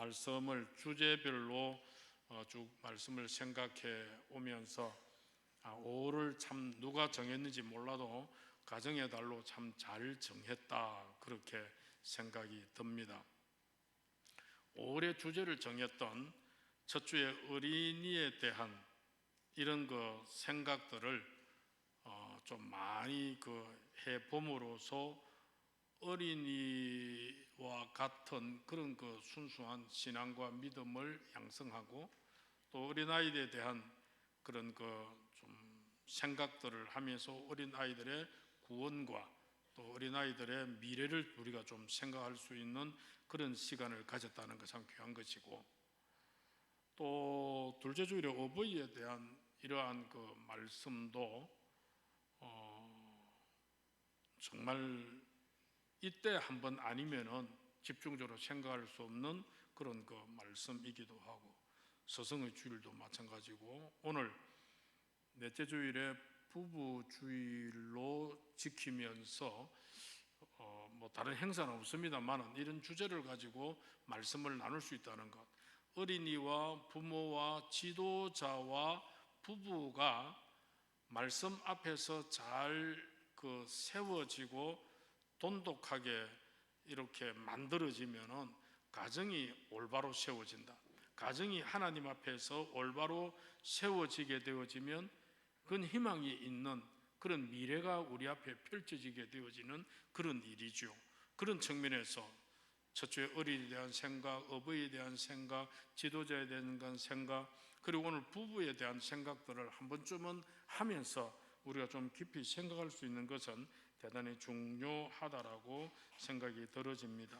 말씀을 주제별로 쭉 말씀을 생각해 오면서 5월을 참 누가 정했는지 몰라도 가정의 달로 참 잘 정했다, 그렇게 생각이 듭니다. 5월의 주제를 정했던 첫 주에 어린이에 대한 이런 생각들을 좀 많이 해봄으로써 어린이와 같은 그런 순수한 신앙과 믿음을 양성하고, 또 어린아이들에 대한 그런 좀 생각들을 하면서 어린아이들의 구원과 또 어린아이들의 미래를 우리가 좀 생각할 수 있는 그런 시간을 가졌다는 것이 참 귀한 것이고, 또 둘째 주일에 어버이에 대한 이러한 말씀도 정말 이때 한번 아니면은 집중적으로 생각할 수 없는 그런 말씀이기도 하고, 서성의 주일도 마찬가지고, 오늘 넷째 주일에 부부 주일로 지키면서 다른 행사는 없습니다만 이런 주제를 가지고 말씀을 나눌 수 있다는 것, 어린이와 부모와 지도자와 부부가 말씀 앞에서 잘 세워지고 돈독하게 이렇게 만들어지면은 가정이 올바로 세워진다. 가정이 하나님 앞에서 올바로 세워지게 되어지면 그건 희망이 있는 그런 미래가 우리 앞에 펼쳐지게 되어지는 그런 일이죠. 그런 측면에서 첫째 어린이에 대한 생각, 어버이에 대한 생각, 지도자에 대한 생각, 그리고 오늘 부부에 대한 생각들을 한 번쯤은 하면서 우리가 좀 깊이 생각할 수 있는 것은 대단히 중요하다라고 생각이 들어집니다.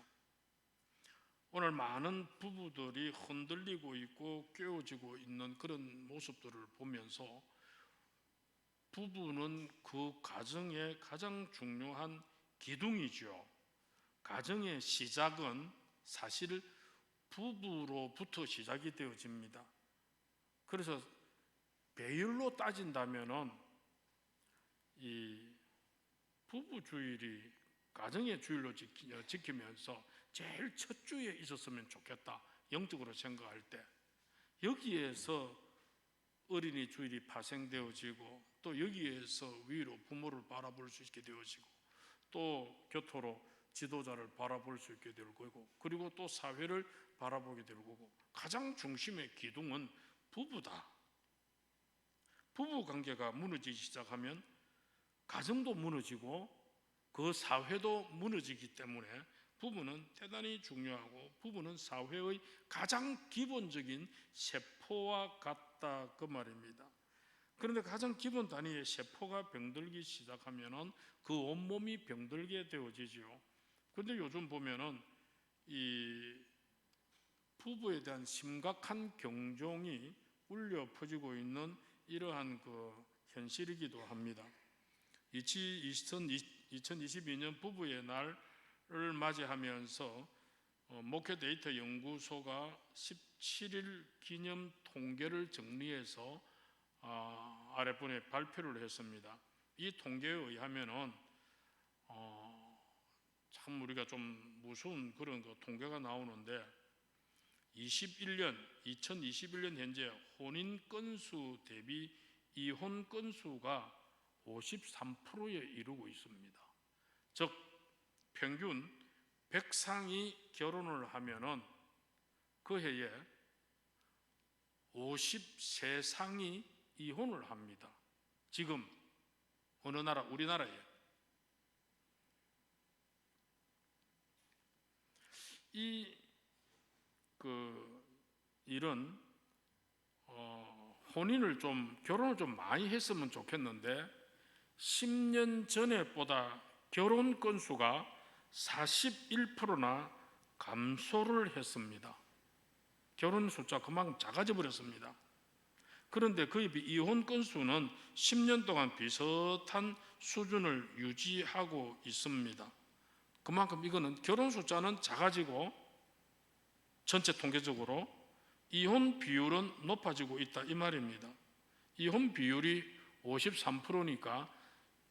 오늘 많은 부부들이 흔들리고 있고 깨어지고 있는 그런 모습들을 보면서 부부는 그 가정의 가장 중요한 기둥이죠. 가정의 시작은 사실 부부로부터 시작이 되어집니다. 그래서 배율로 따진다면은 이 부부 주일이 가정의 주일로 지키면서 제일 첫 주에 있었으면 좋겠다, 영적으로 생각할 때. 여기에서 어린이 주일이 파생되어지고, 또 여기에서 위로 부모를 바라볼 수 있게 되어지고, 또 교토로 지도자를 바라볼 수 있게 될 거고, 그리고 또 사회를 바라보게 될 거고, 가장 중심의 기둥은 부부다. 부부 관계가 무너지기 시작하면 가정도 무너지고 그 사회도 무너지기 때문에 부부는 대단히 중요하고, 부부는 사회의 가장 기본적인 세포와 같다, 그 말입니다. 그런데 가장 기본 단위의 세포가 병들기 시작하면은 그 온몸이 병들게 되어지죠. 그런데 요즘 보면은 이 부부에 대한 심각한 경종이 울려 퍼지고 있는 이러한 현실이기도 합니다. 2022년 부부의 날을 맞이하면서 목회 데이터 연구소가 17일 기념 통계를 정리해서 아랫부분에 발표를 했습니다. 이 통계에 의하면은 참 우리가 좀 무서운 그런 통계가 나오는데, 2021년 현재 혼인 건수 대비 이혼 건수가 53%에 이르고 있습니다. 즉 평균 100상이 결혼을 하면은 그 해에 53상이 이혼을 합니다. 지금 어느 나라? 우리나라에. 이런 결혼을 좀 많이 했으면 좋겠는데 10년 전에보다 결혼 건수가 41%나 감소를 했습니다. 결혼 숫자 그만큼 작아져 버렸습니다. 그런데 그에 비해 이혼 건수는 10년 동안 비슷한 수준을 유지하고 있습니다. 그만큼 이거는 결혼 숫자는 작아지고 전체 통계적으로 이혼 비율은 높아지고 있다, 이 말입니다. 이혼 비율이 53%니까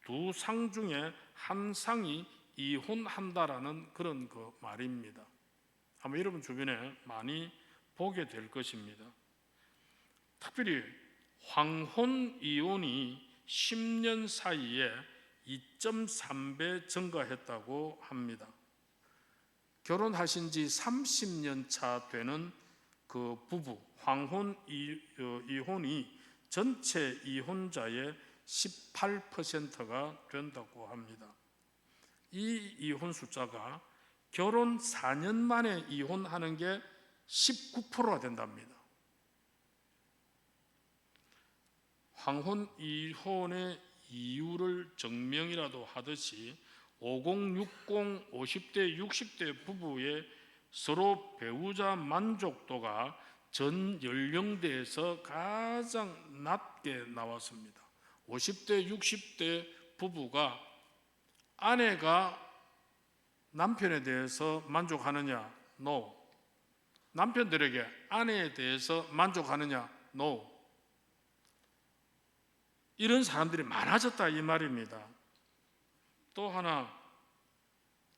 두 상 중에 한 상이 이혼한다라는 그런 말입니다. 아마 여러분 주변에 많이 보게 될 것입니다. 특별히 황혼 이혼이 10년 사이에 2.3배 증가했다고 합니다. 결혼하신 지 30년 차 되는 그 부부, 황혼 이혼이 전체 이혼자의 18%가 된다고 합니다. 이 이혼 숫자가 결혼 4년 만에 이혼하는 게 19%가 된답니다. 황혼 이혼의 이유를 증명이라도 하듯이 5060, 50대, 60대 부부의 서로 배우자 만족도가 전 연령대에서 가장 낮게 나왔습니다. 50대, 60대 부부가 아내가 남편에 대해서 만족하느냐? No. 남편들에게 아내에 대해서 만족하느냐? No. 이런 사람들이 많아졌다 이 말입니다. 또 하나,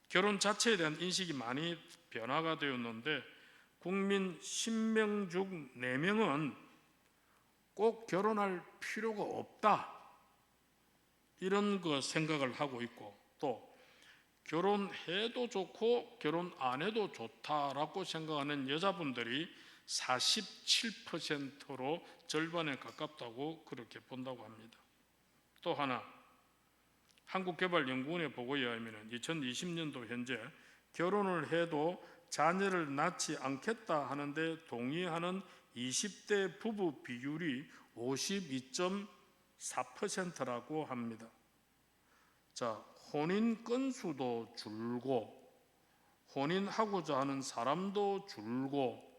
결혼 자체에 대한 인식이 많이 변화가 되었는데 국민 10명 중 4명은 꼭 결혼할 필요가 없다 이런 거 생각을 하고 있고, 또 결혼해도 좋고 결혼 안 해도 좋다라고 생각하는 여자분들이 47%로 절반에 가깝다고 그렇게 본다고 합니다. 또 하나, 한국개발연구원의 보고에 의하면 2020년도 현재 결혼을 해도 자녀를 낳지 않겠다 하는데 동의하는 20대 부부 비율이 52.4%라고 합니다. 자, 혼인 건수도 줄고 혼인하고자 하는 사람도 줄고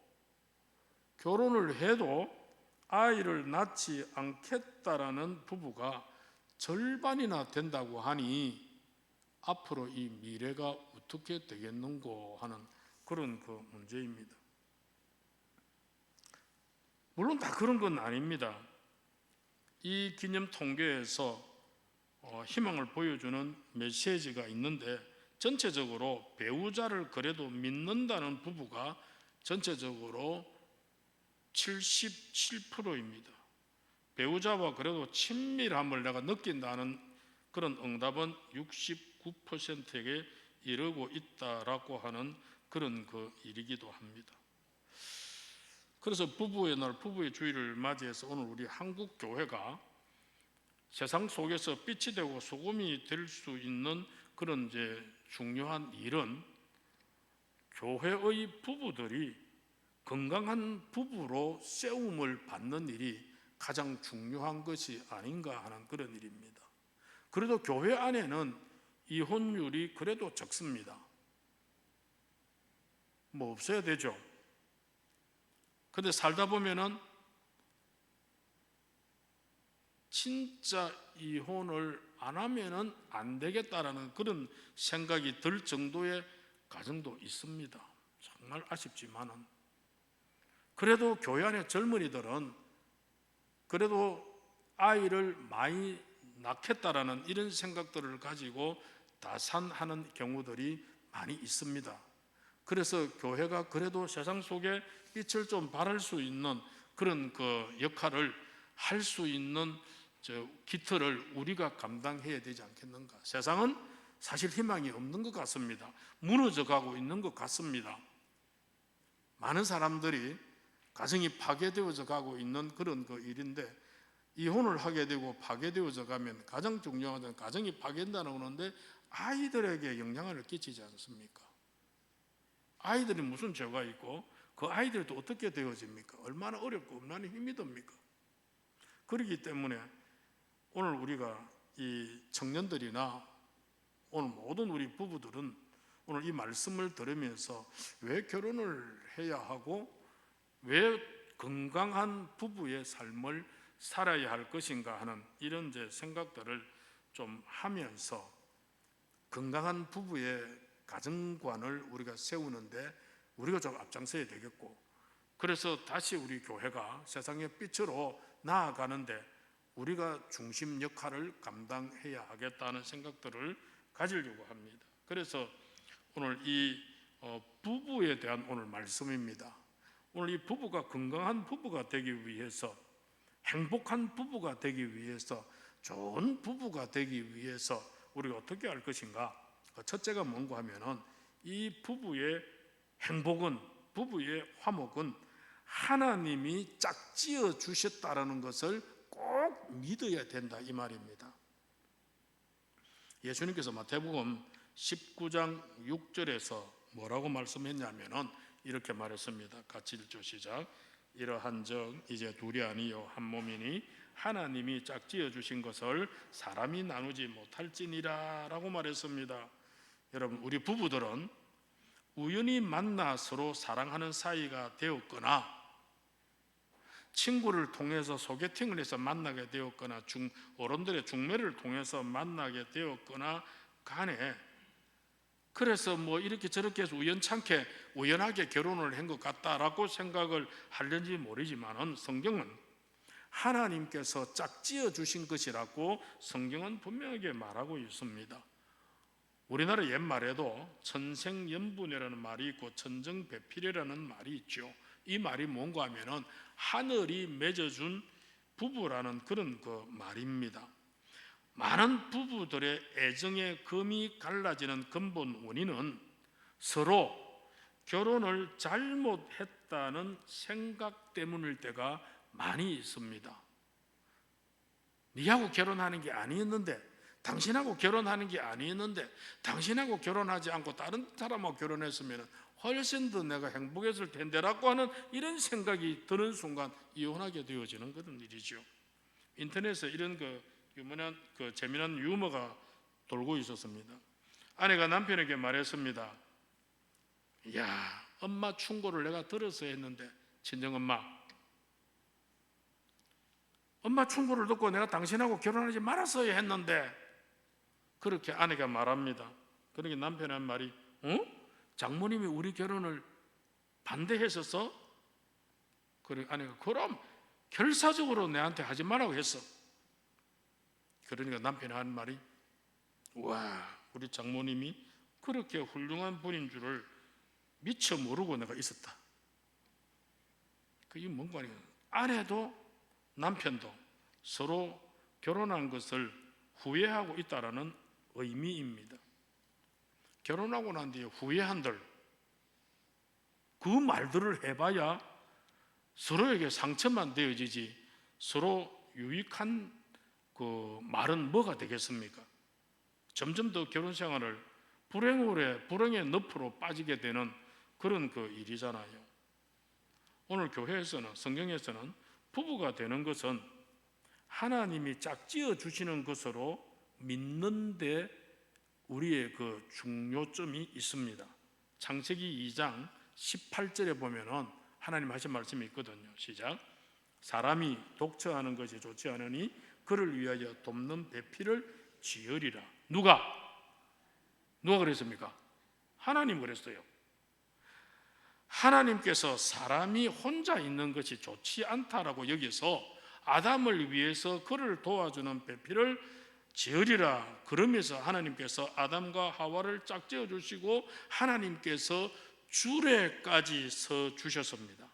결혼을 해도 아이를 낳지 않겠다라는 부부가 절반이나 된다고 하니 앞으로 이 미래가 어떻게 되겠는고 하는 그런 그 문제입니다. 물론 다 그런 건 아닙니다. 이 기념 통계에서 희망을 보여주는 메시지가 있는데 전체적으로 배우자를 그래도 믿는다는 부부가 전체적으로 77%입니다. 배우자와 그래도 친밀함을 내가 느낀다는 그런 응답은 69%에게 이르고 있다라고 하는 그런 그 일이기도 합니다. 그래서 부부의 날, 부부의 주일을 맞이해서 오늘 우리 한국 교회가 세상 속에서 빛이 되고 소금이 될 수 있는 그런 이제 중요한 일은 교회의 부부들이 건강한 부부로 세움을 받는 일이 가장 중요한 것이 아닌가 하는 그런 일입니다. 그래도 교회 안에는 이혼율이 그래도 적습니다. 뭐 없어야 되죠. 근데 살다 보면은 진짜 이혼을 안 하면은 안 되겠다라는 그런 생각이 들 정도의 가정도 있습니다. 정말 아쉽지만은 그래도 교회 안에 젊은이들은 그래도 아이를 많이 낳겠다라는 이런 생각들을 가지고 다산하는 경우들이 많이 있습니다. 그래서 교회가 그래도 세상 속에 빛을 좀 발할 수 있는 그런 그 역할을 할 수 있는 기틀을 우리가 감당해야 되지 않겠는가. 세상은 사실 희망이 없는 것 같습니다. 무너져 가고 있는 것 같습니다. 많은 사람들이 가정이 파괴되어져 가고 있는 그런 그 일인데, 이혼을 하게 되고 파괴되어져 가면 가장 중요한 것은 가정이 파괴된다는 거는데 아이들에게 영향을 끼치지 않습니까? 아이들이 무슨 죄가 있고 그 아이들이 또 어떻게 되어집니까? 얼마나 어렵고 얼마나 힘이 듭니까? 그렇기 때문에 오늘 우리가 이 청년들이나 오늘 모든 우리 부부들은 오늘 이 말씀을 들으면서 왜 결혼을 해야 하고 왜 건강한 부부의 삶을 살아야 할 것인가 하는 이런 이제 생각들을 좀 하면서 건강한 부부의 가정관을 우리가 세우는데 우리가 좀 앞장서야 되겠고, 그래서 다시 우리 교회가 세상의 빛으로 나아가는데 우리가 중심 역할을 감당해야 하겠다는 생각들을 가지려고 합니다. 그래서 오늘 이 부부에 대한 오늘 말씀입니다. 오늘 이 부부가 건강한 부부가 되기 위해서, 행복한 부부가 되기 위해서, 좋은 부부가 되기 위해서 우리가 어떻게 할 것인가? 첫째가 뭔가 하면은 이 부부의 행복은, 부부의 화목은 하나님이 짝지어 주셨다라는 것을 꼭 믿어야 된다, 이 말입니다. 예수님께서 마태복음 19장 6절에서 뭐라고 말씀했냐면은 이렇게 말했습니다. 같이 읽죠. 시작. 이러한즉 이제 둘이 아니요 한 몸이니 하나님이 짝지어 주신 것을 사람이 나누지 못할지니라 라고 말했습니다. 여러분, 우리 부부들은 우연히 만나 서로 사랑하는 사이가 되었거나, 친구를 통해서 소개팅을 해서 만나게 되었거나, 어른들의 중매를 통해서 만나게 되었거나 간에, 그래서 뭐 이렇게 저렇게 해서 우연하게 결혼을 한 것 같다라고 생각을 하려는지 모르지만은, 성경은 하나님께서 짝지어 주신 것이라고 성경은 분명하게 말하고 있습니다. 우리나라 옛말에도 천생연분이라는 말이 있고 천정배필이라는 말이 있죠. 이 말이 뭔가 하면은 하늘이 맺어준 부부라는 그런 그 말입니다. 많은 부부들의 애정의 금이 갈라지는 근본 원인은 서로 결혼을 잘못했다는 생각 때문일 때가 많이 있습니다. 네하고 결혼하는 게 아니었는데, 당신하고 결혼하는 게 아니었는데, 당신하고 결혼하지 않고 다른 사람하고 결혼했으면 훨씬 더 내가 행복했을 텐데라고 하는 이런 생각이 드는 순간 이혼하게 되어지는 그런 일이죠. 인터넷에 이런 유명한 재미난 유머가 돌고 있었습니다. 아내가 남편에게 말했습니다. 야, 엄마 충고를 내가 들어서 했는데, 친정엄마, 엄마 충고를 듣고 내가 당신하고 결혼하지 말았어야 했는데, 그렇게 아내가 말합니다. 그러니까 남편이 한 말이, 장모님이 우리 결혼을 반대했었어? 그래, 아내가 그럼 결사적으로 내한테 하지 말라고 했어. 그러니까 남편이 한 말이, 와, 우리 장모님이 그렇게 훌륭한 분인 줄을 미처 모르고 내가 있었다. 그게 뭔가 아니에요. 아내도 남편도 서로 결혼한 것을 후회하고 있다라는 의미입니다. 결혼하고 난 뒤에 후회한들, 그 말들을 해봐야 서로에게 상처만 되어지지 서로 유익한 그 말은 뭐가 되겠습니까? 점점 더 결혼 생활을 불행의 늪으로 빠지게 되는 그런 그 일이잖아요. 오늘 교회에서는, 성경에서는 부부가 되는 것은 하나님이 짝지어 주시는 것으로 믿는데 우리의 그 중요점이 있습니다. 창세기 2장 18절에 보면은 하나님 하신 말씀이 있거든요. 시작. 사람이 독처하는 것이 좋지 않으니 그를 위하여 돕는 배필을 지으리라. 누가 그랬습니까? 하나님 그랬어요. 하나님께서 사람이 혼자 있는 것이 좋지 않다라고 여기서 아담을 위해서 그를 도와주는 배필을 지으리라. 그러면서 하나님께서 아담과 하와를 짝지어 주시고 하나님께서 주례까지 서 주셨습니다.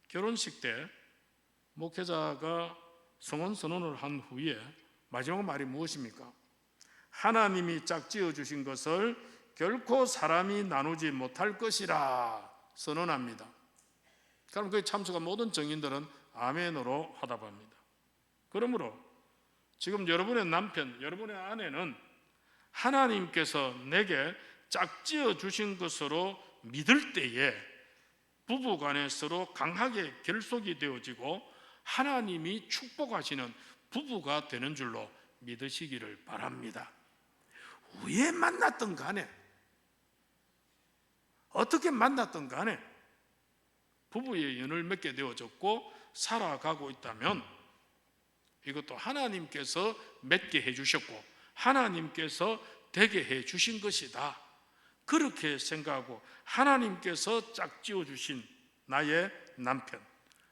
결혼식 때 목회자가 성혼 선언을 한 후에 마지막 말이 무엇입니까? 하나님이 짝지어 주신 것을 결코 사람이 나누지 못할 것이라 선언합니다. 그럼 거기 참석한 모든 정인들은 아멘으로 화답합니다. 그러므로 지금 여러분의 남편, 여러분의 아내는 하나님께서 내게 짝지어 주신 것으로 믿을 때에 부부간에 서로 강하게 결속이 되어지고 하나님이 축복하시는 부부가 되는 줄로 믿으시기를 바랍니다. 왜 만났던 간에, 어떻게 만났던 간에 부부의 연을 맺게 되어졌고 살아가고 있다면 이것도 하나님께서 맺게 해주셨고 하나님께서 되게 해주신 것이다. 그렇게 생각하고 하나님께서 짝지어 주신 나의 남편,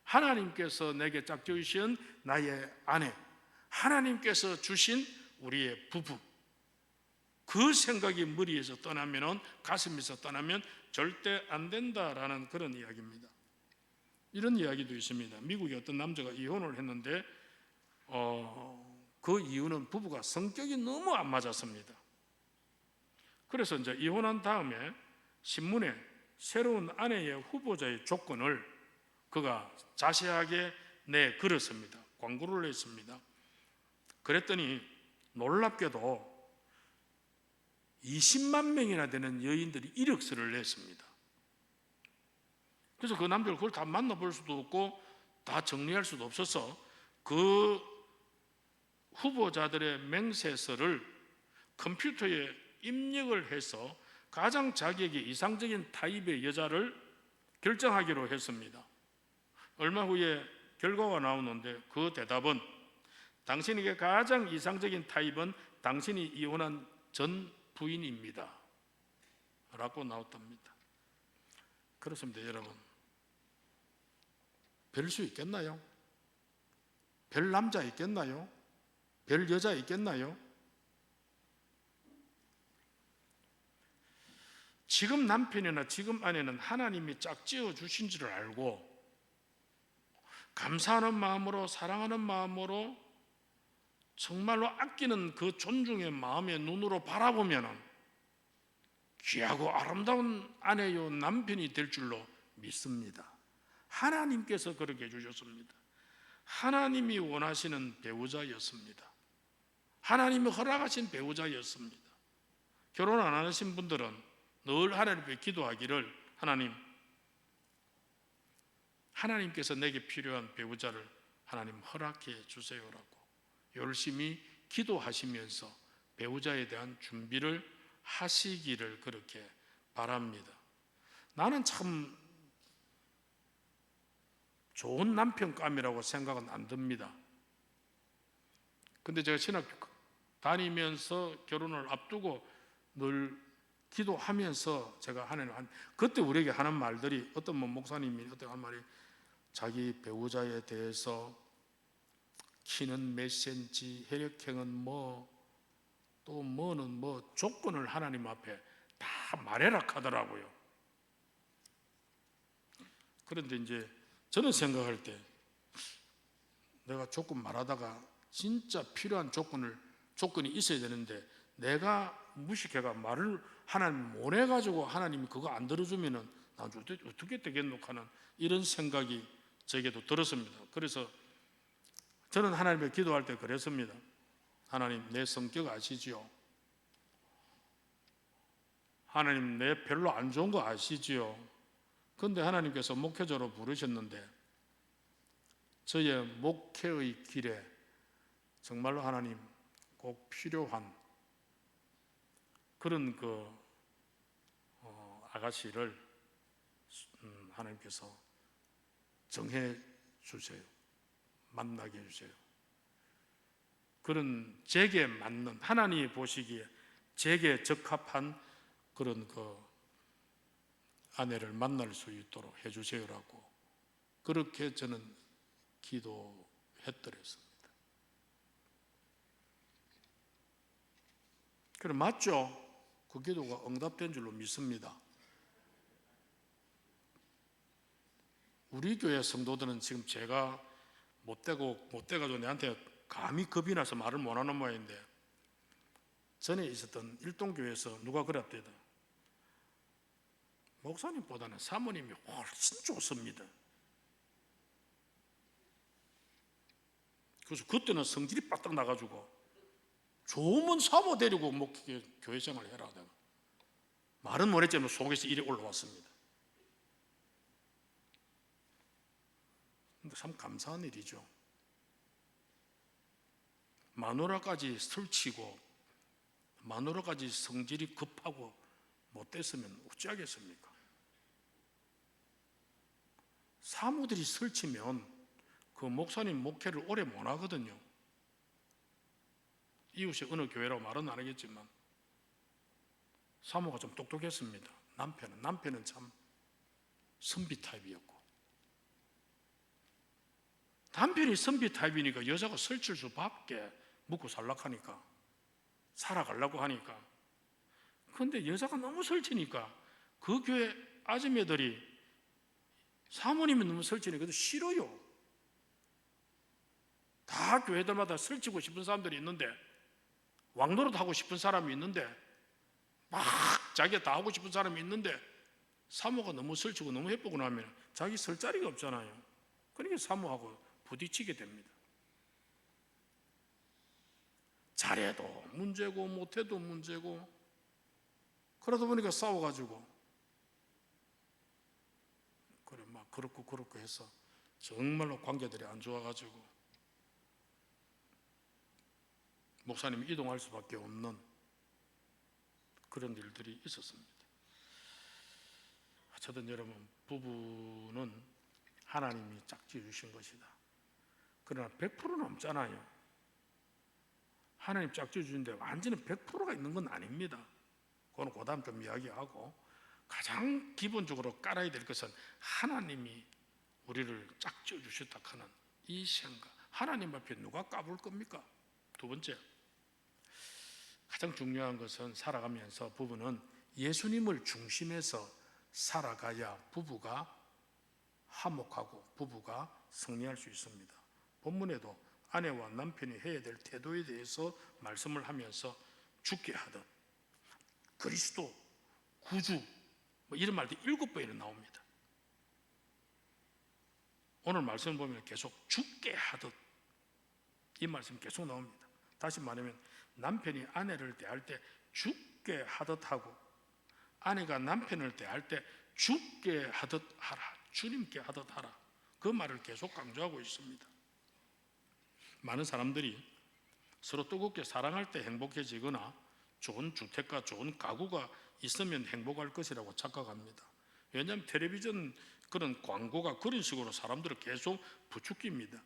하나님께서 내게 짝지어 주신 나의 아내, 하나님께서 주신 우리의 부부, 그 생각이 머리에서 떠나면은, 가슴에서 떠나면 절대 안 된다라는 그런 이야기입니다. 이런 이야기도 있습니다. 미국의 어떤 남자가 이혼을 했는데 그 이유는 부부가 성격이 너무 안 맞았습니다. 그래서 이제 이혼한 다음에 신문에 새로운 아내의 후보자의 조건을 그가 자세하게 내걸었습니다. 광고를 냈습니다. 그랬더니 놀랍게도 20만 명이나 되는 여인들이 이력서를 냈습니다. 그래서 그 남자를 그걸 다 만나볼 수도 없고 다 정리할 수도 없어서 그 후보자들의 맹세서를 컴퓨터에 입력을 해서 가장 자기에게 이상적인 타입의 여자를 결정하기로 했습니다. 얼마 후에 결과가 나오는데 그 대답은 당신에게 가장 이상적인 타입은 당신이 이혼한 전 부인입니다 라고 나왔답니다. 그렇습니다. 여러분, 별 수 있겠나요? 별 남자 있겠나요? 별 여자 있겠나요? 지금 남편이나 지금 아내는 하나님이 짝지어 주신 줄 알고 감사하는 마음으로, 사랑하는 마음으로, 정말로 아끼는 그 존중의 마음의 눈으로 바라보면 귀하고 아름다운 아내요 남편이 될 줄로 믿습니다. 하나님께서 그렇게 해주셨습니다. 하나님이 원하시는 배우자였습니다. 하나님이 허락하신 배우자였습니다. 결혼 안 하신 분들은 늘 하나님께 기도하기를, 하나님께서 내게 필요한 배우자를 하나님 허락해 주세요라고 열심히 기도하시면서 배우자에 대한 준비를 하시기를 그렇게 바랍니다. 나는 참 좋은 남편감이라고 생각은 안 듭니다. 근데 제가 신학교 다니면서 결혼을 앞두고 늘 기도하면서 제가 그때 우리에게 하는 말들이, 어떤 목사님이 어떤 한 말이, 자기 배우자에 대해서 키는 몇 센치, 혈액형은 뭐, 또 뭐는 뭐 조건을 하나님 앞에 다 말해라 하더라고요. 그런데 이제 저는 생각할 때 내가 조건 말하다가 진짜 필요한 조건이 있어야 되는데 내가 무식해가 말을 하나님 못 해가지고 하나님이 그거 안 들어주면은 나 어떻게 되겠노 하는 이런 생각이 저에게도 들었습니다. 그래서 저는 하나님께 기도할 때 그랬습니다. 하나님, 내 성격 아시지요? 하나님, 내 별로 안 좋은 거 아시지요? 그런데 하나님께서 목회자로 부르셨는데 저의 목회의 길에 정말로 하나님 꼭 필요한 그런 아가씨를 하나님께서 정해 주세요. 만나게 해주세요. 그런 제게 맞는, 하나님이 보시기에 제게 적합한 그런 아내를 만날 수 있도록 해주세요라고 그렇게 저는 기도했더랬습니다. 그래, 맞죠? 그 기도가 응답된 줄로 믿습니다. 우리 교회 성도들은 지금 제가 못돼가지고 내한테 감히 겁이 나서 말을 못하는 모양인데, 전에 있었던 일동교회에서 누가 그랬대요. 목사님보다는 사모님이 훨씬 좋습니다. 그래서 그때는 성질이 빠딱 나가지고 좋으면 사모 데리고 교회 생활 해라. 내가 말은 못했지만 속에서 일이 올라왔습니다. 근데 참 감사한 일이죠. 마누라까지 설치고 마누라까지 성질이 급하고 못됐으면 어찌하겠습니까? 사모들이 설치면 그 목사님 목회를 오래 못 하거든요. 이웃이 어느 교회라고 말은 안 하겠지만 사모가 좀 똑똑했습니다. 남편은 참 선비 타입이었고, 남편이 선비 타입이니까 여자가 설칠 수밖에 먹고 살라고 하니까, 살아가려고 하니까 그런데 여자가 너무 설치니까 그 교회 아줌매들이 사모님이 너무 설치니까 그래도 싫어요. 다 교회들마다 설치고 싶은 사람들이 있는데, 왕노릇 하고 싶은 사람이 있는데, 막 자기가 다 하고 싶은 사람이 있는데, 사모가 너무 설치고 너무 예쁘고 나면 자기 설 자리가 없잖아요. 그러니까 사모하고 부딪히게 됩니다. 잘해도 문제고 못해도 문제고, 그러다 보니까 싸워가지고 그래 막 그렇고 해서 정말로 관계들이 안 좋아가지고 목사님이 이동할 수밖에 없는 그런 일들이 있었습니다. 어쨌든 여러분, 부부는 하나님이 짝지어 주신 것이다. 그러나 100% 넘잖아요. 하나님 짝지어 주는데 완전히 100%가 있는 건 아닙니다. 그건 그 다음 좀 이야기하고, 가장 기본적으로 깔아야 될 것은 하나님이 우리를 짝지어 주셨다 하는 이 생각. 하나님 앞에 누가 까불 겁니까? 두 번째, 가장 중요한 것은 살아가면서 부부는 예수님을 중심에서 살아가야 부부가 화목하고 부부가 승리할 수 있습니다. 본문에도 아내와 남편이 해야 될 태도에 대해서 말씀을 하면서 죽게 하듯, 그리스도, 구주, 이런 말도 7번이나 나옵니다. 오늘 말씀을 보면 계속 죽게 하듯, 이 말씀 계속 나옵니다. 다시 말하면 남편이 아내를 대할 때 죽게 하듯 하고, 아내가 남편을 대할 때 죽게 하듯 하라, 주님께 하듯 하라, 그 말을 계속 강조하고 있습니다. 많은 사람들이 서로 뜨겁게 사랑할 때 행복해지거나 좋은 주택과 좋은 가구가 있으면 행복할 것이라고 착각합니다. 왜냐하면 텔레비전 그런 광고가 그런 식으로 사람들을 계속 부추깁니다.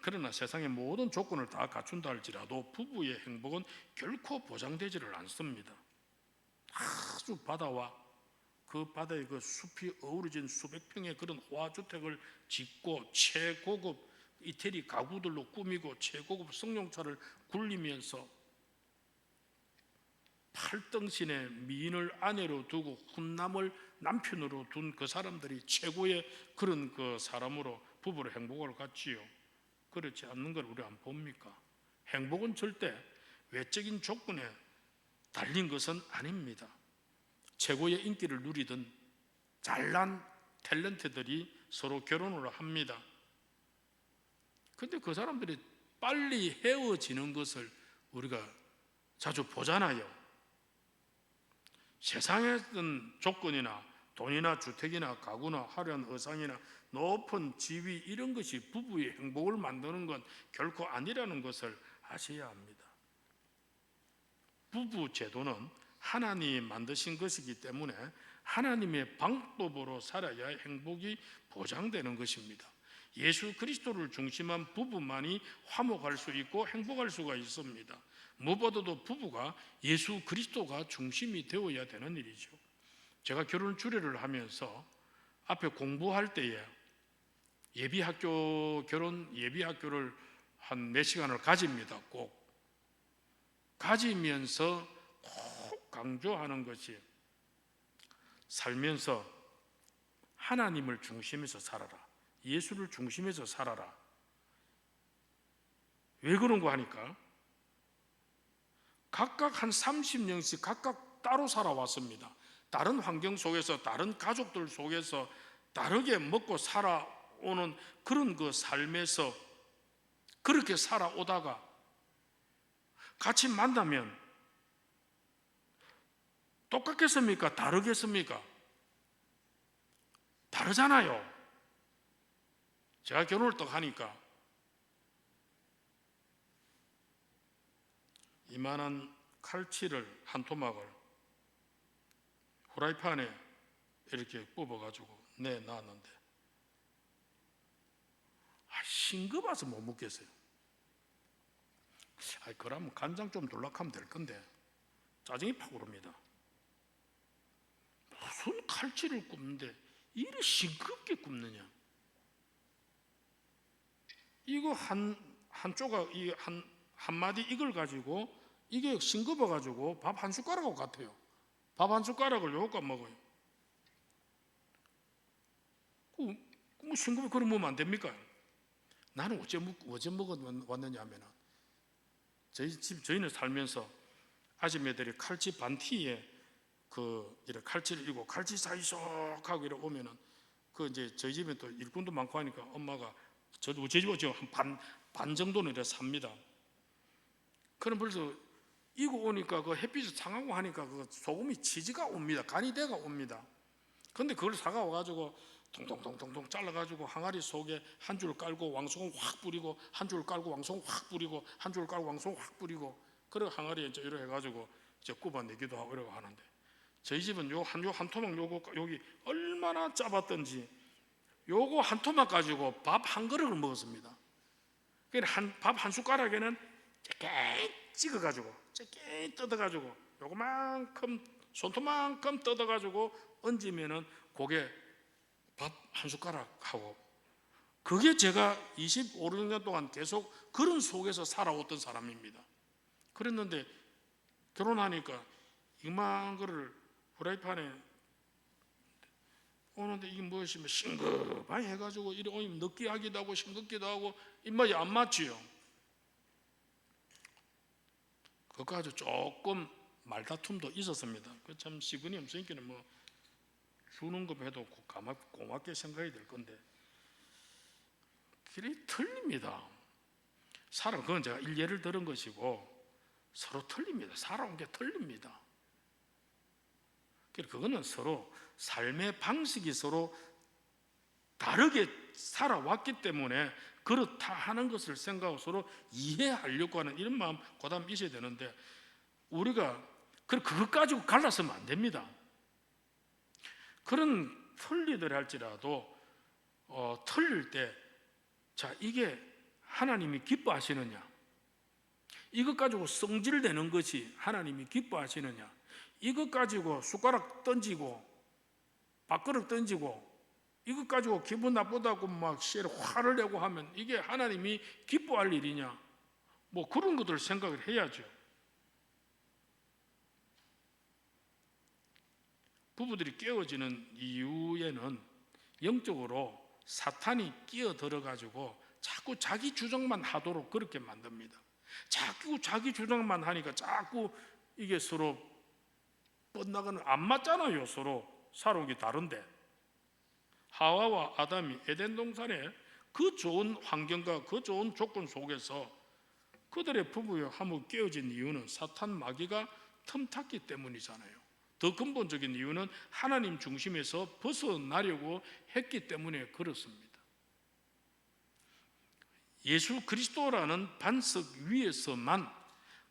그러나 세상의 모든 조건을 다 갖춘다 할지라도 부부의 행복은 결코 보장되지를 않습니다. 아주 바다와 그 바다의 그 숲이 어우러진 수백 평의 그런 호화주택을 짓고 최고급 이태리 가구들로 꾸미고 최고급 승용차를 굴리면서 팔등신의 미인을 아내로 두고 훈남을 남편으로 둔 그 사람들이 최고의 그런 그 사람으로 부부로 행복을 갖지요. 그렇지 않는 걸 우리 안 봅니까? 행복은 절대 외적인 조건에 달린 것은 아닙니다. 최고의 인기를 누리던 잘난 탤런트들이 서로 결혼을 합니다. 근데 그 사람들이 빨리 헤어지는 것을 우리가 자주 보잖아요. 세상의 어떤 조건이나 돈이나 주택이나 가구나 화려한 의상이나 높은 지위, 이런 것이 부부의 행복을 만드는 건 결코 아니라는 것을 아셔야 합니다. 부부 제도는 하나님이 만드신 것이기 때문에 하나님의 방법으로 살아야 행복이 보장되는 것입니다. 예수 그리스도를 중심한 부부만이 화목할 수 있고 행복할 수가 있습니다. 무엇보다도 부부가 예수 그리스도가 중심이 되어야 되는 일이죠. 제가 결혼 주례를 하면서 앞에 공부할 때에 결혼 예비학교를 한 몇 시간을 가집니다. 꼭 가지면서 꼭 강조하는 것이, 살면서 하나님을 중심에서 살아라, 예수를 중심에서 살아라. 왜 그런가 하니까 각각 한 30년씩 각각 따로 살아왔습니다. 다른 환경 속에서, 다른 가족들 속에서 다르게 먹고 살아오는 그런 그 삶에서 그렇게 살아오다가 같이 만나면 똑같겠습니까? 다르겠습니까? 다르잖아요. 제가 결혼을 딱 하니까 이만한 칼치를 한 토막을 후라이팬에 이렇게 뽑아가지고 내놨는데 싱거워서 못 먹겠어요. 그러면 간장 좀 둘락하면 될 건데 짜증이 팍 오릅니다. 무슨 칼치를 굽는데 이리 싱겁게 굽느냐. 이거 한 조각, 한 마디 이걸 가지고 이게 싱겁어가지고 밥 한 숟가락하고 같아요. 밥 한 숟가락을 요것만 먹어요. 뭐 싱겁게 그럼 먹으면 안 됩니까? 나는 어째 먹어왔느냐 하면, 저희는 살면서 아줌매들이 칼집 반티에 이렇게 칼집을 입고 칼집 사이 쏙 하고 이렇게 오면은, 이제 저희 집에 또 일꾼도 많고 하니까 엄마가 저희 집은 지금 반 정도는 이렇게 삽니다. 그럼 벌써 이거 오니까 그 햇빛이 상하고 하니까 그 소금이 치즈가 옵니다. 간이 돼가 옵니다. 근데 그걸 사가 와가지고 통통통통통 잘라가지고 항아리 속에 한 줄 깔고 왕송을 확 뿌리고, 한 줄 깔고 왕송을 확 뿌리고, 한 줄 깔고 왕송을 확 뿌리고, 그리고 항아리에 이제 이렇게 해가지고 이제 굽어내기도 하고 이러고 하는데, 저희 집은 한 토막 여기 얼마나 짧았던지 요거 한 토막 가지고 밥 한 그릇을 먹었습니다. 밥 한 숟가락에는 쬐게 찍어가지고 쬐게 뜯어가지고 요거만큼 손톱만큼 뜯어가지고 얹으면은 그게 밥 한 숟가락 하고, 그게 제가 25, 6년 동안 계속 그런 속에서 살아왔던 사람입니다. 그랬는데 결혼하니까 이만 거를 프라이팬에 오는데 이게 무엇이면 싱겁하게 해가지고 이래 오면 느끼하기도 하고 싱겁기도 하고 입맛이 안 맞지요. 그거 가지고 조금 말다툼도 있었습니다. 그 참 시근이 없으니까 뭐 주는 거 해도 고맙게 생각이 될 건데, 길이 틀립니다. 그건 제가 일례를 들은 것이고 서로 틀립니다. 살아온 게 틀립니다. 그거는 서로 삶의 방식이 서로 다르게 살아왔기 때문에 그렇다 하는 것을 생각하고 서로 이해하려고 하는 이런 마음 그다음 있어야 되는데, 우리가 그것 가지고 갈라서면 안 됩니다. 그런 틀리들 할지라도 틀릴 때, 자, 이게 하나님이 기뻐하시느냐, 이것 가지고 성질되는 것이 하나님이 기뻐하시느냐, 이것 가지고 숟가락 던지고 밥그릇 던지고 이것 가지고 기분 나쁘다고 막 화를 내고 하면 이게 하나님이 기뻐할 일이냐, 뭐 그런 것들 생각을 해야죠. 부부들이 깨어지는 이유에는 영적으로 사탄이 끼어들어가지고 자꾸 자기 주장만 하도록 그렇게 만듭니다. 자꾸 자기 주장만 하니까 자꾸 이게 서로 뻗나가는, 안 맞잖아요. 서로 살아오기 다른데. 하와와 아담이 에덴 동산에 그 좋은 환경과 그 좋은 조건 속에서 그들의 부부의 화목이 깨어진 이유는 사탄 마귀가 틈탔기 때문이잖아요. 더 근본적인 이유는 하나님 중심에서 벗어나려고 했기 때문에 그렇습니다. 예수 그리스도라는 반석 위에서만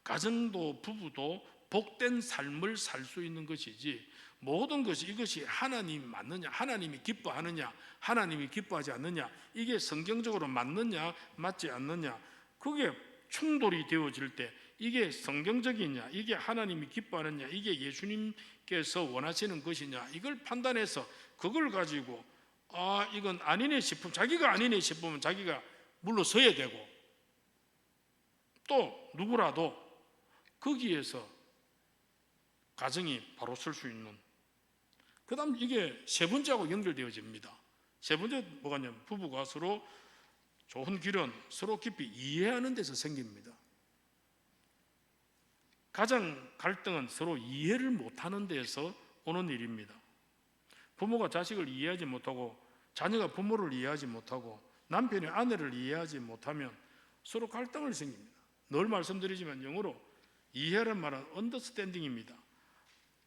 가정도 부부도 복된 삶을 살 수 있는 것이지, 모든 것이 이것이 하나님 맞느냐, 하나님이 기뻐하느냐, 하나님이 기뻐하지 않느냐, 이게 성경적으로 맞느냐 맞지 않느냐, 그게 충돌이 되어질 때 이게 성경적이냐, 이게 하나님이 기뻐하느냐, 이게 예수님께서 원하시는 것이냐, 이걸 판단해서 그걸 가지고 이건 아니네 싶으면, 자기가 아니네 싶으면 자기가 물러서야 되고, 또 누구라도 거기에서 가정이 바로 설 수 있는, 그 다음 이게 세 번째하고 연결되어집니다. 세 번째 뭐가 냐면 부부가 서로 좋은 길은 서로 깊이 이해하는 데서 생깁니다. 가장 갈등은 서로 이해를 못하는 데서 오는 일입니다. 부모가 자식을 이해하지 못하고, 자녀가 부모를 이해하지 못하고, 남편이 아내를 이해하지 못하면 서로 갈등을 생깁니다. 늘 말씀드리지만 영어로 이해라는 말은 understanding입니다.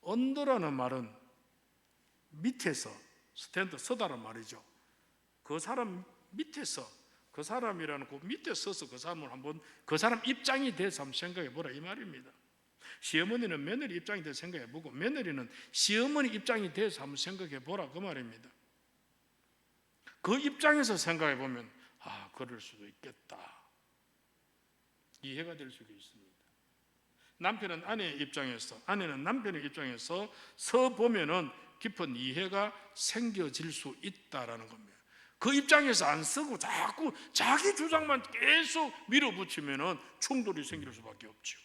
under라는 말은 밑에서, 스탠드 서다란 말이죠. 그 사람 밑에서, 그 사람이라는 그 밑에 서서 그 사람을 한번, 그 사람 입장이 돼서 한번 생각해 보라 이 말입니다. 시어머니는 며느리 입장이 돼서 생각해 보고, 며느리는 시어머니 입장이 돼서 한번 생각해 보라 그 말입니다. 그 입장에서 생각해 보면 그럴 수도 있겠다, 이해가 될 수도 있습니다. 남편은 아내의 입장에서, 아내는 남편의 입장에서 서 보면은 깊은 이해가 생겨질 수 있다라는 겁니다. 그 입장에서 안 쓰고 자꾸 자기 주장만 계속 밀어붙이면은 충돌이 생길 수밖에 없죠.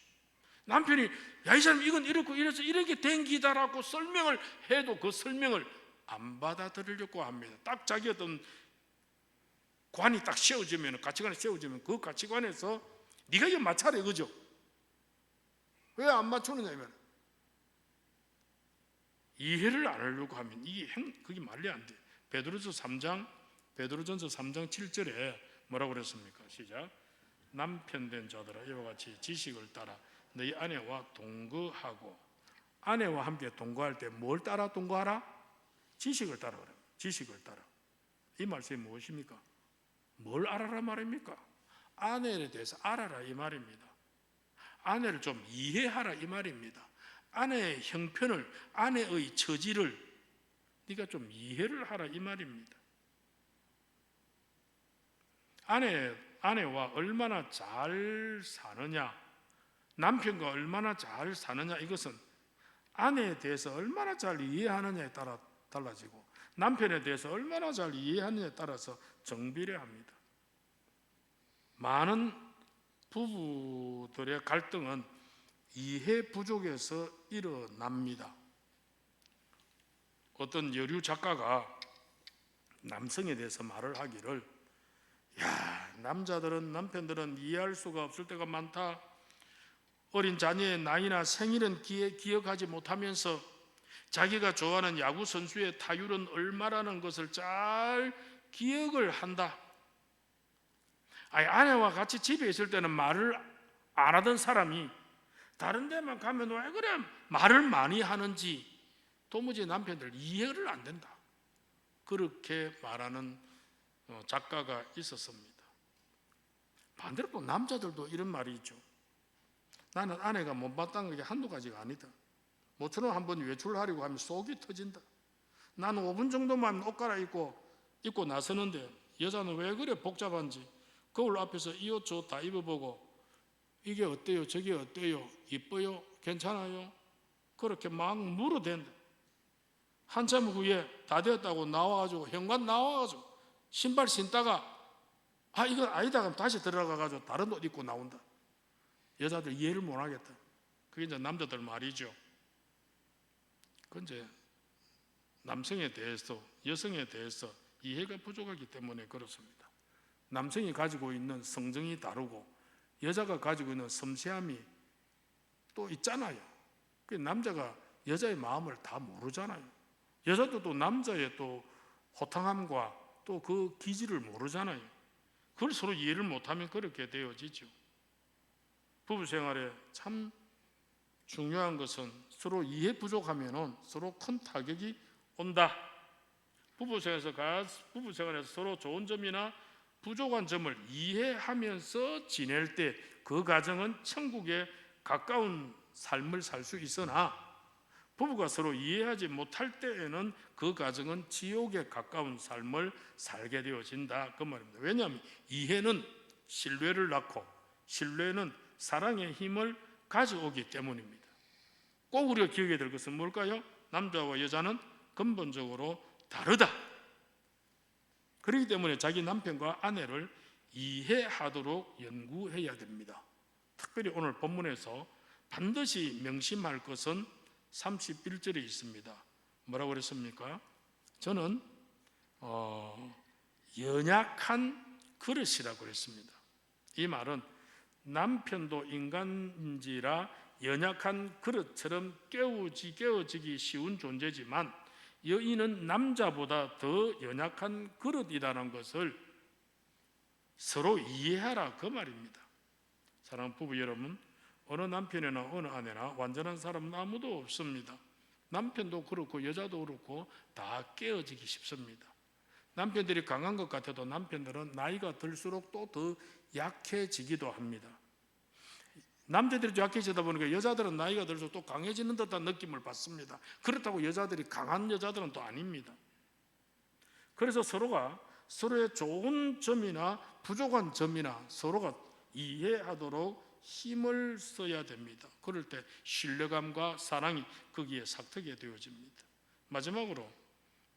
남편이 야, 이 사람 이건 이렇고 이래서 이렇게 된 기다라고 설명을 해도 그 설명을 안 받아들이려고 합니다. 딱 자기 어떤 관이 딱 세워지면, 가치관이 세워지면 그 가치관에서 네가 이거 맞춰라 이거죠. 왜 안 맞추느냐 이면 이해를 안 하려고 하면 그게 말이 안 돼. 베드로전서 3장 7절에 뭐라고 그랬습니까? 시작. 남편된 자들아 이와 같이 지식을 따라 너희 아내와 동거하고. 아내와 함께 동거할 때 뭘 따라 동거하라? 지식을 따라 그래요. 지식을 따라. 이 말씀이 무엇입니까? 뭘 알아라 말입니까? 아내에 대해서 알아라 이 말입니다. 아내를 좀 이해하라 이 말입니다. 아내의 형편을, 아내의 처지를 네가 좀 이해를 하라 이 말입니다. 아내와 얼마나 잘 사느냐, 남편과 얼마나 잘 사느냐, 이것은 아내에 대해서 얼마나 잘 이해하느냐에 따라 달라지고 남편에 대해서 얼마나 잘 이해하느냐에 따라서 정비례합니다. 많은 부부들의 갈등은 이해 부족에서 일어납니다. 어떤 여류 작가가 남성에 대해서 말을 하기를, 야, 남편들은 이해할 수가 없을 때가 많다. 어린 자녀의 나이나 생일은 기억하지 못하면서 자기가 좋아하는 야구 선수의 타율은 얼마라는 것을 잘 기억을 한다. 아내와 같이 집에 있을 때는 말을 안 하던 사람이 다른 데만 가면 왜 그래 말을 많이 하는지 도무지 남편들 이해를 안 된다. 그렇게 말하는 작가가 있었습니다. 반대로 또 남자들도 이런 말이 있죠. 나는 아내가 못마땅한 게 한두 가지가 아니다. 모처럼 한번 외출하려고 하면 속이 터진다. 나는 5분 정도만 옷 갈아입고 나서는데 여자는 왜 그래 복잡한지 거울 앞에서 이 옷 저 다 입어보고 이게 어때요? 저게 어때요? 이뻐요? 괜찮아요? 그렇게 막 물어댄다. 한참 후에 다 되었다고 나와가지고 현관 나와가지고 신발 신다가 이건 아니다 그럼 다시 들어가가지고 다른 옷 입고 나온다. 여자들 이해를 못하겠다. 그게 이제 남자들 말이죠. 그건 이제 남성에 대해서 여성에 대해서 이해가 부족하기 때문에 그렇습니다. 남성이 가지고 있는 성정이 다르고 여자가 가지고 있는 섬세함이 또 있잖아요. 그 남자가 여자의 마음을 다 모르잖아요. 여자도 또 남자의 또 호탕함과 또 그 기질을 모르잖아요. 그걸 서로 이해를 못하면 그렇게 되어지죠. 부부 생활에 참 중요한 것은 서로 이해 부족하면 서로 큰 타격이 온다. 부부 생활에서 서로 좋은 점이나 부족한 점을 이해하면서 지낼 때 그 가정은 천국에 가까운 삶을 살 수 있으나 부부가 서로 이해하지 못할 때에는 그 가정은 지옥에 가까운 삶을 살게 되어진다 그 말입니다. 왜냐하면 이해는 신뢰를 낳고 신뢰는 사랑의 힘을 가져오기 때문입니다. 꼭 우리가 기억해야 될 것은 뭘까요? 남자와 여자는 근본적으로 다르다. 그렇기 때문에 자기 남편과 아내를 이해하도록 연구해야 됩니다. 특별히 오늘 본문에서 반드시 명심할 것은 31절에 있습니다. 뭐라고 그랬습니까? 저는 연약한 그릇이라고 그랬습니다. 이 말은 남편도 인간인지라 연약한 그릇처럼 깨어지기 쉬운 존재지만 여인은 남자보다 더 연약한 그릇이라는 것을 서로 이해하라 그 말입니다. 사랑하는 부부 여러분, 어느 남편이나 어느 아내나 완전한 사람은 아무도 없습니다. 남편도 그렇고 여자도 그렇고 다 깨어지기 쉽습니다. 남편들이 강한 것 같아도 남편들은 나이가 들수록 또 더 약해지기도 합니다. 남자들이 약해지다 보니까 여자들은 나이가 들수록 또 강해지는 듯한 느낌을 받습니다. 그렇다고 여자들이 강한 여자들은 또 아닙니다. 그래서 서로가 서로의 좋은 점이나 부족한 점이나 서로가 이해하도록 힘을 써야 됩니다. 그럴 때 신뢰감과 사랑이 거기에 싹트게 되어집니다. 마지막으로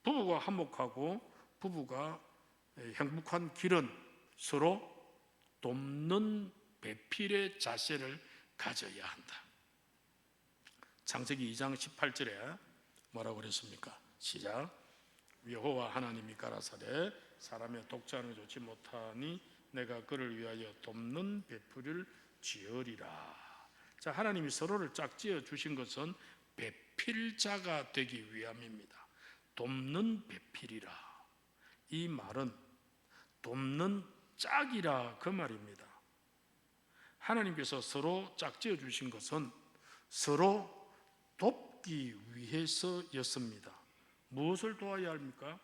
부부가 화목하고 부부가 행복한 길은 서로 돕는 배필의 자세를 가져야 한다. 창세기 2장 18절에 뭐라고 그랬습니까? 시작. 여호와 하나님이 가라사대 사람의 독자는 좋지 못하니 내가 그를 위하여 돕는 배필을 지으리라. 자, 하나님이 서로를 짝지어 주신 것은 배필자가 되기 위함입니다. 돕는 배필이라. 이 말은 돕는 짝이라 그 말입니다. 하나님께서 서로 짝지어 주신 것은 서로 돕기 위해서였습니다. 무엇을 도와야 합니까?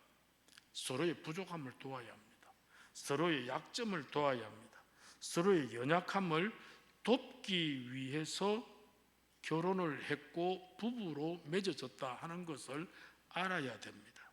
서로의 부족함을 도와야 합니다. 서로의 약점을 도와야 합니다. 서로의 연약함을 돕기 위해서 결혼을 했고 부부로 맺어졌다 하는 것을 알아야 됩니다.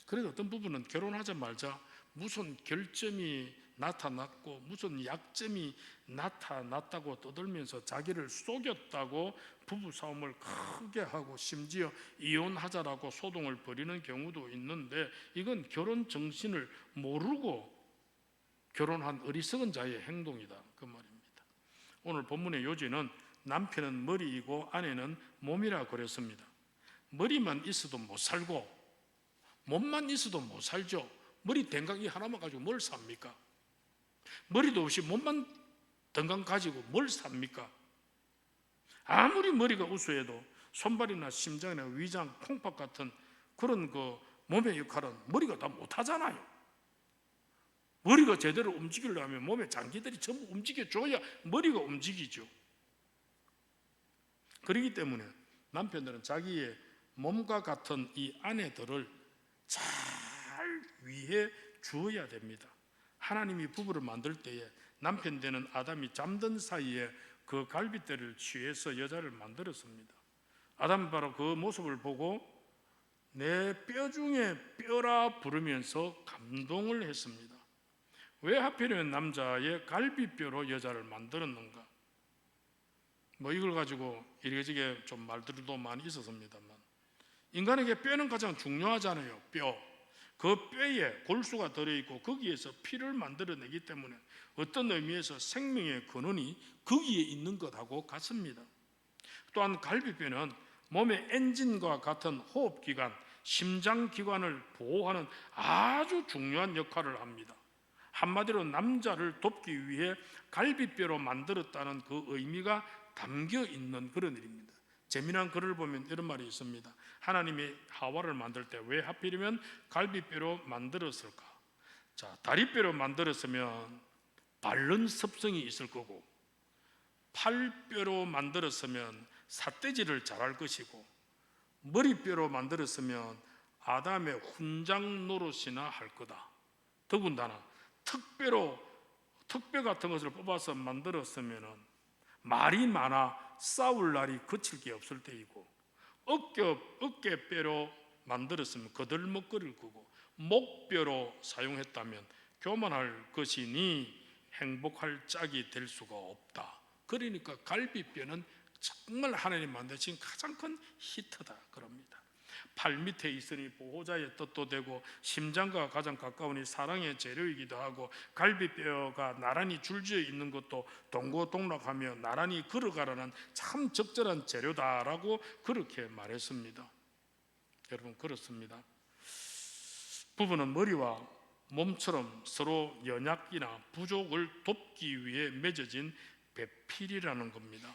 그래도 어떤 부부는 결혼하자마자 무슨 결점이 나타났고 무슨 약점이 나타났다고 떠들면서 자기를 속였다고 부부싸움을 크게 하고 심지어 이혼하자라고 소동을 벌이는 경우도 있는데, 이건 결혼 정신을 모르고 결혼한 어리석은 자의 행동이다 그 말입니다. 오늘 본문의 요지는 남편은 머리이고 아내는 몸이라 그랬습니다. 머리만 있어도 못 살고 몸만 있어도 못 살죠. 머리 댕강이 하나만 가지고 뭘 삽니까? 머리도 없이 몸만 댕강 가지고 뭘 삽니까? 아무리 머리가 우수해도 손발이나 심장이나 위장, 콩팥 같은 그런 그 몸의 역할은 머리가 다 못하잖아요. 머리가 제대로 움직이려면 몸의 장기들이 전부 움직여줘야 머리가 움직이죠. 그렇기 때문에 남편들은 자기의 몸과 같은 이 아내들을 잘 위해 주어야 됩니다. 하나님이 부부를 만들 때에 남편 되는 아담이 잠든 사이에 그 갈빗대를 취해서 여자를 만들었습니다. 아담은 바로 그 모습을 보고 내 뼈 중에 뼈라 부르면서 감동을 했습니다. 왜 하필이면 남자의 갈비뼈로 여자를 만들었는가? 뭐 이걸 가지고 이래저래 좀 말들도 많이 있었습니다만, 인간에게 뼈는 가장 중요하잖아요. 뼈. 그 뼈에 골수가 들어있고 거기에서 피를 만들어내기 때문에 어떤 의미에서 생명의 근원이 거기에 있는 것하고 같습니다. 또한 갈비뼈는 몸의 엔진과 같은 호흡기관, 심장기관을 보호하는 아주 중요한 역할을 합니다. 한마디로 남자를 돕기 위해 갈비뼈로 만들었다는 그 의미가 담겨 있는 그런 일입니다. 재미난 글을 보면 이런 말이 있습니다. 하나님이 하와를 만들 때 왜 하필이면 갈비뼈로 만들었을까? 자, 다리뼈로 만들었으면 바른 습성이 있을 거고, 팔뼈로 만들었으면 삿대질을 잘할 것이고, 머리뼈로 만들었으면 아담의 훈장 노릇이나 할 거다. 더군다나 턱뼈 같은 것을 뽑아서 만들었으면 말이 많아 싸울 날이 그칠 게 없을 때이고, 어깨뼈로 만들었으면 거들먹거릴 거고, 목뼈로 사용했다면 교만할 것이니 행복할 짝이 될 수가 없다. 그러니까 갈비뼈는 정말 하나님 만드신 가장 큰 히트다 그럽니다. 팔 밑에 있으니 보호자의 뜻도 되고, 심장과 가장 가까우니 사랑의 재료이기도 하고, 갈비뼈가 나란히 줄지어 있는 것도 동고동락하며 나란히 걸어가라는 참 적절한 재료다라고 그렇게 말했습니다. 여러분, 그렇습니다. 부부는 머리와 몸처럼 서로 연약이나 부족을 돕기 위해 맺어진 배필이라는 겁니다.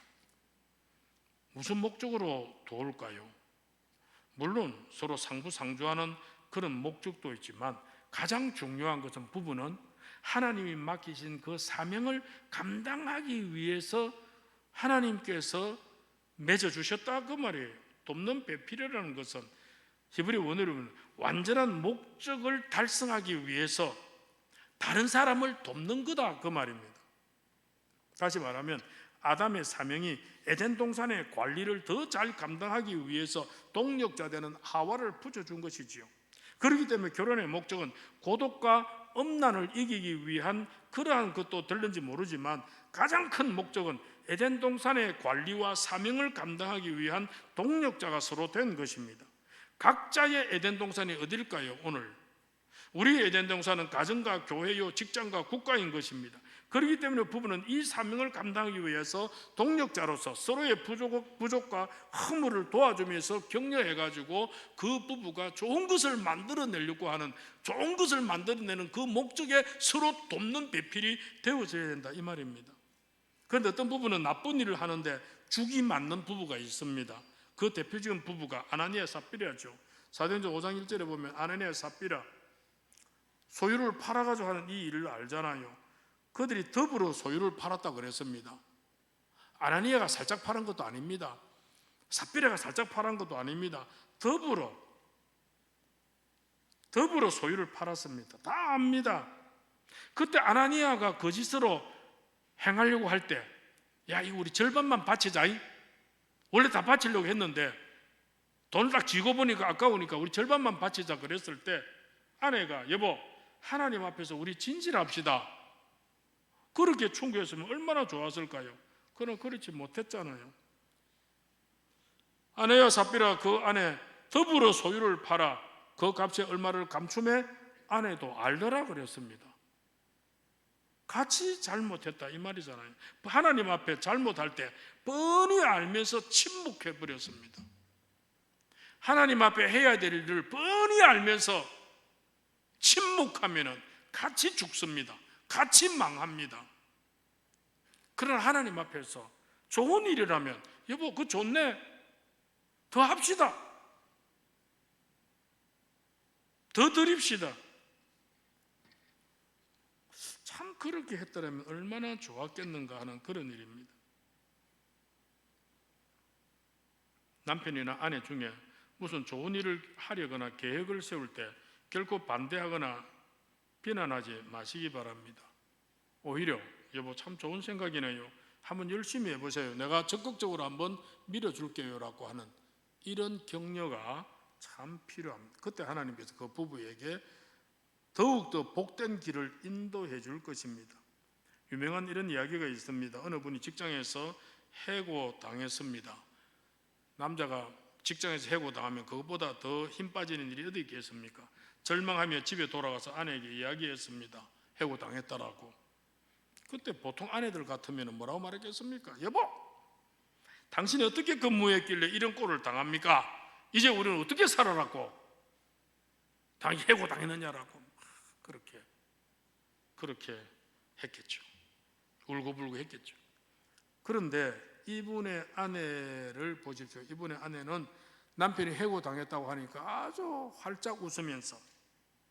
무슨 목적으로 도울까요? 물론 서로 상부상조하는 그런 목적도 있지만, 가장 중요한 것은 부부는 하나님이 맡기신 그 사명을 감당하기 위해서 하나님께서 맺어주셨다 그 말이에요. 돕는 배필이라는 것은 히브리 원어로 보면 완전한 목적을 달성하기 위해서 다른 사람을 돕는 거다 그 말입니다. 다시 말하면 아담의 사명이 에덴 동산의 관리를 더 잘 감당하기 위해서 동력자 되는 하와를 붙여준 것이지요. 그렇기 때문에 결혼의 목적은 고독과 엄난을 이기기 위한 그러한 것도 들는지 모르지만, 가장 큰 목적은 에덴 동산의 관리와 사명을 감당하기 위한 동력자가 서로 된 것입니다. 각자의 에덴 동산이 어딜까요? 오늘 우리 에덴 동산은 가정과 교회요, 직장과 국가인 것입니다. 그렇기 때문에 부부는 이 사명을 감당하기 위해서 동력자로서 서로의 부족과 허물을 도와주면서 격려해가지고 그 부부가 좋은 것을 만들어내려고 하는, 좋은 것을 만들어내는 그 목적에 서로 돕는 배필이 되어져야 된다, 이 말입니다. 그런데 어떤 부부는 나쁜 일을 하는데 죽이 맞는 부부가 있습니다. 그 대표적인 부부가 아나니아 삽비라죠. 사도행전 5장 1절에 보면 아나니아 삽비라, 소유를 팔아가지고 하는 이 일을 알잖아요. 그들이 더불어 소유를 팔았다고 그랬습니다. 아나니아가 살짝 팔은 것도 아닙니다. 삽비라가 살짝 팔은 것도 아닙니다. 더불어 소유를 팔았습니다. 다 압니다. 그때 아나니아가 거짓으로 행하려고 할 때, 야, 이거 우리 절반만 바치자. 원래 다 바치려고 했는데 돈을 딱 쥐고 보니까 아까우니까 우리 절반만 바치자 그랬을 때 아내가, 여보, 하나님 앞에서 우리 진실합시다, 그렇게 충고했으면 얼마나 좋았을까요? 그러나 그렇지 못했잖아요. 아내와 삽비라 그 아내 더불어 소유를 팔아 그 값에 얼마를 감춤해 아내도 알더라 그랬습니다. 같이 잘못했다 이 말이잖아요. 하나님 앞에 잘못할 때 뻔히 알면서 침묵해 버렸습니다. 하나님 앞에 해야 될 일을 뻔히 알면서 침묵하면 같이 죽습니다. 같이 망합니다. 그러나 하나님 앞에서 좋은 일이라면, 여보 그거 좋네, 더 합시다, 더 드립시다, 참 그렇게 했더라면 얼마나 좋았겠는가 하는 그런 일입니다. 남편이나 아내 중에 무슨 좋은 일을 하려거나 계획을 세울 때 결코 반대하거나 비난하지 마시기 바랍니다. 오히려 여보 참 좋은 생각이네요, 한번 열심히 해보세요, 내가 적극적으로 한번 밀어줄게요 라고 하는 이런 격려가 참 필요합니다. 그때 하나님께서 그 부부에게 더욱더 복된 길을 인도해 줄 것입니다. 유명한 이런 이야기가 있습니다. 어느 분이 직장에서 해고당했습니다. 남자가 직장에서 해고당하면 그것보다 더 힘 빠지는 일이 어디 있겠습니까? 절망하며 집에 돌아가서 아내에게 이야기했습니다. 해고당했다라고. 그때 보통 아내들 같으면 뭐라고 말했겠습니까? 여보, 당신이 어떻게 근무했길래 이런 꼴을 당합니까? 이제 우리는 어떻게 살아라고? 당연히 해고당했느냐라고 그렇게 했겠죠. 울고불고 했겠죠. 그런데 이분의 아내를 보십시오. 이분의 아내는 남편이 해고당했다고 하니까 아주 활짝 웃으면서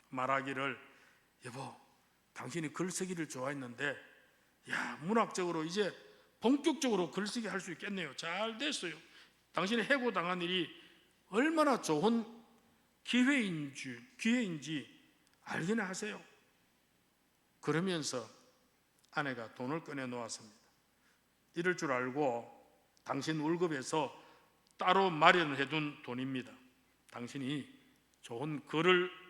말하기를, 여보, 당신이 글쓰기를 좋아했는데 야, 문학적으로 이제 본격적으로 글쓰기 할 수 있겠네요. 잘 됐어요. 당신이 해고당한 일이 얼마나 좋은 기회인지 알기나 하세요. 그러면서 아내가 돈을 꺼내 놓았습니다. 이럴 줄 알고 당신 월급에서 따로 마련해 둔 돈입니다. 당신이 좋은 글을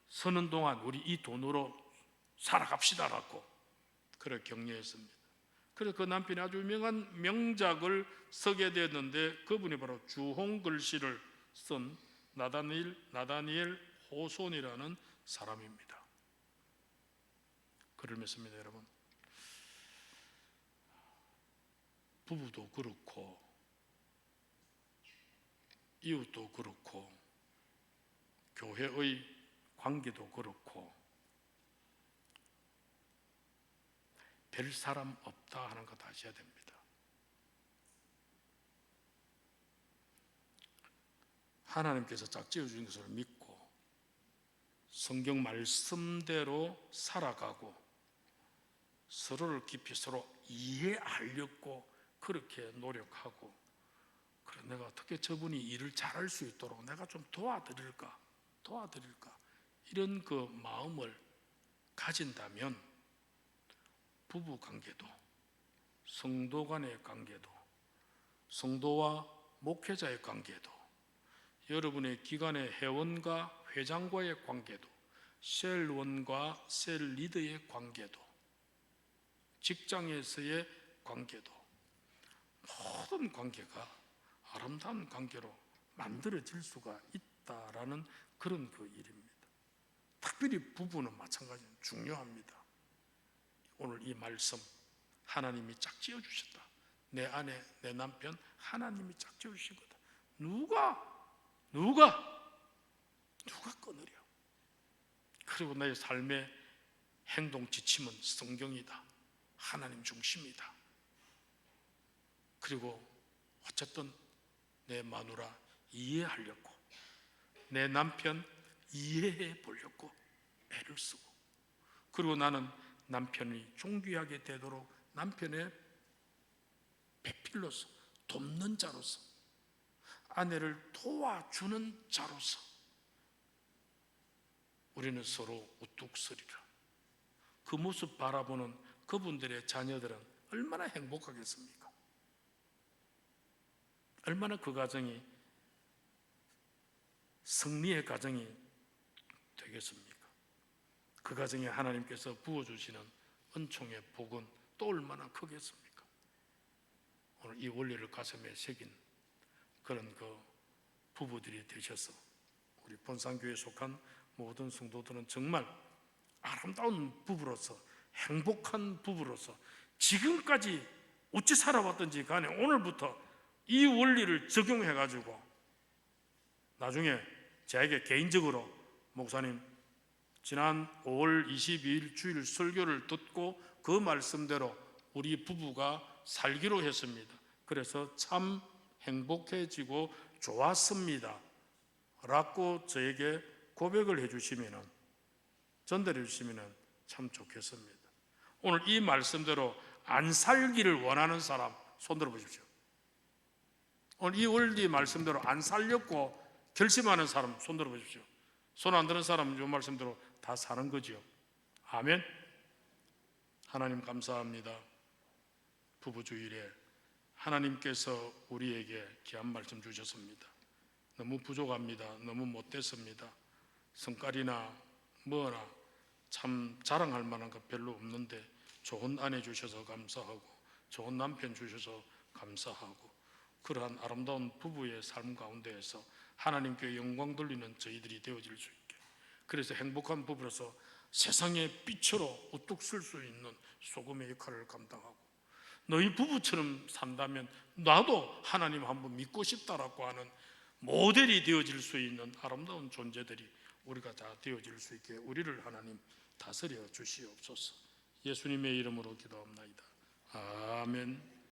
쓰는 동안 우리 이 돈으로 살아갑시다라고 그렇게 격려했습니다. 그래서 그 남편이 아주 유명한 명작을 쓰게 되었는데 그분이 바로 주홍글씨를 쓴 나다니엘 호손이라는 사람입니다. 글을 맺습니다. 여러분, 부부도 그렇고 이웃도 그렇고 교회의 관계도 그렇고 별 사람 없다 하는 것 아셔야 됩니다. 하나님께서 짝지어 주신 것을 믿고 성경 말씀대로 살아가고 서로를 깊이 서로 이해하려고 그렇게 노력하고, 그래 내가 어떻게 저분이 일을 잘할 수 있도록 내가 좀 도와드릴까 이런 그 마음을 가진다면 부부 관계도, 성도 간의 관계도, 성도와 목회자의 관계도, 여러분의 기관의 회원과 회장과의 관계도, 셀원과 셀 리더의 관계도, 직장에서의 관계도, 모든 관계가 아름다운 관계로 만들어질 수가 있다라는 그런 그 일입니다. 특별히 부부는 마찬가지로 중요합니다. 오늘 이 말씀 하나님이 짝지어 주셨다. 내 아내, 내 남편 하나님이 짝지어 주신 거다. 누가 끊으려? 그리고 나의 삶의 행동 지침은 성경이다. 하나님 중심이다. 그리고 어쨌든 내 마누라 이해하려고, 내 남편 이해해 보려고 애를 쓰고, 그리고 나는 남편이 존귀하게 되도록 남편의 배필로서, 돕는 자로서, 아내를 도와주는 자로서 우리는 서로 우뚝 서리라. 그 모습 바라보는 그분들의 자녀들은 얼마나 행복하겠습니까? 얼마나 그 가정이 승리의 가정이 되겠습니까? 그 가정에 하나님께서 부어주시는 은총의 복은 또 얼마나 크겠습니까? 오늘 이 원리를 가슴에 새긴 그런 그 부부들이 되셔서 우리 본산교회에 속한 모든 성도들은 정말 아름다운 부부로서, 행복한 부부로서 지금까지 어찌 살아왔든지 간에 오늘부터 이 원리를 적용해가지고 나중에 저에게 개인적으로 목사님 지난 5월 22일 주일 설교를 듣고 그 말씀대로 우리 부부가 살기로 했습니다. 그래서 참 행복해지고 좋았습니다 라고 저에게 고백을 해주시면, 전달해 주시면 참 좋겠습니다. 오늘 이 말씀대로 안 살기를 원하는 사람 손 들어 보십시오. 오늘 이 원리 말씀대로 안 살려고 결심하는 사람 손 들어 보십시오. 손 안 드는 사람은 이 말씀대로 다 사는 거죠. 아멘. 하나님 감사합니다. 부부주일에 하나님께서 우리에게 귀한 말씀 주셨습니다. 너무 부족합니다. 너무 못됐습니다. 성깔이나 뭐나 참 자랑할 만한 것 별로 없는데 좋은 아내 주셔서 감사하고 좋은 남편 주셔서 감사하고 그러한 아름다운 부부의 삶 가운데에서 하나님께 영광 돌리는 저희들이 되어질 수 있게, 그래서 행복한 부부로서 세상의 빛으로 우뚝 쓸 수 있는 소금의 역할을 감당하고, 너희 부부처럼 산다면 나도 하나님 한번 믿고 싶다라고 하는 모델이 되어질 수 있는 아름다운 존재들이 우리가 다 되어질 수 있게 우리를 하나님 다스려 주시옵소서. 예수님의 이름으로 기도합나이다. 아멘.